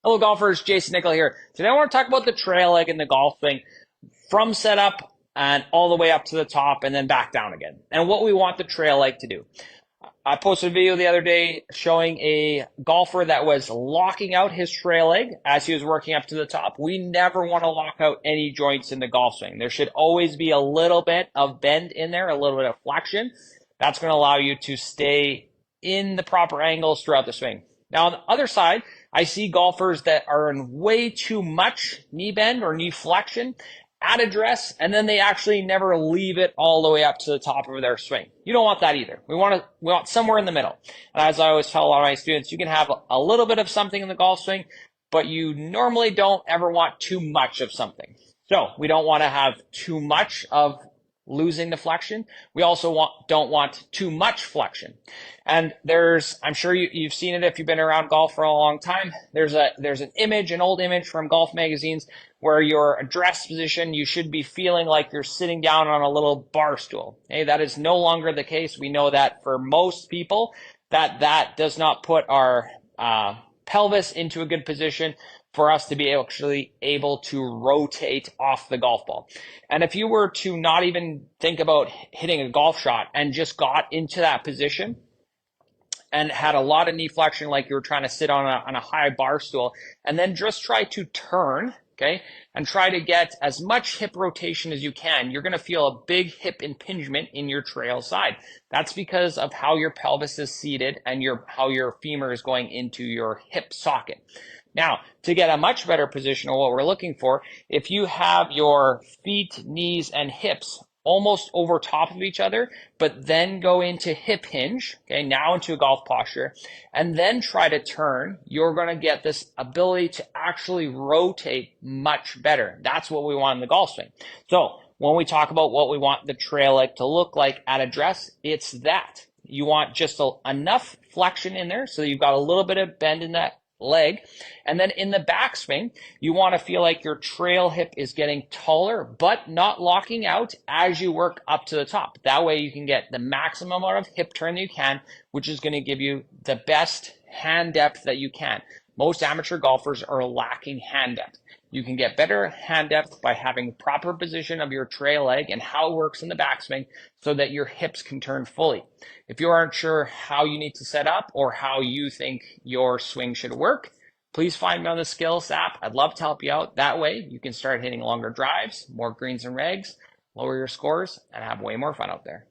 Hello golfers, Jason Nickel here. Today I want to talk about the trail leg in the golf swing from setup and all the way up to the top and then back down again. And what we want the trail leg to do. I posted a video the other day showing a golfer that was locking out his trail leg as he was working up to the top. We never want to lock out any joints in the golf swing. There should always be a little bit of bend in there, a little bit of flexion. That's going to allow you to stay in the proper angles throughout the swing. Now on the other side, I see golfers that are in way too much knee bend or knee flexion at address, and then they actually never leave it all the way up to the top of their swing. You don't want that either. We want somewhere in the middle. And as I always tell a lot of my students, you can have a little bit of something in the golf swing, but you normally don't ever want too much of something. So we don't want to have too much of losing the flexion. We also don't want too much flexion. And I'm sure you've seen it if you've been around golf for a long time. There's an old image from golf magazines where your address position, you should be feeling like you're sitting down on a little bar stool. Okay, that is no longer the case. We know that for most people, that does not put our pelvis into a good position for us to be actually able to rotate off the golf ball. And if you were to not even think about hitting a golf shot and just got into that position and had a lot of knee flexion like you were trying to sit on a high bar stool, and then just try to turn, okay, and try to get as much hip rotation as you can, you're going to feel a big hip impingement in your trail side. That's because of how your pelvis is seated and how your femur is going into your hip socket. Now, to get a much better position of what we're looking for, if you have your feet, knees, and hips almost over top of each other, but then go into hip hinge, okay, now into a golf posture, and then try to turn, you're going to get this ability to actually rotate much better. That's what we want in the golf swing. So when we talk about what we want the trail leg to look like at address, it's that. You want just enough flexion in there so you've got a little bit of bend in that leg. And then in the backswing, you want to feel like your trail hip is getting taller, but not locking out as you work up to the top. That way you can get the maximum amount of hip turn that you can, which is going to give you the best hand depth that you can. Most amateur golfers are lacking hand depth. You can get better hand depth by having proper position of your trail leg and how it works in the backswing so that your hips can turn fully. If you aren't sure how you need to set up or how you think your swing should work, please find me on the Skills app. I'd love to help you out. That way you can start hitting longer drives, more greens and regs, lower your scores, and have way more fun out there.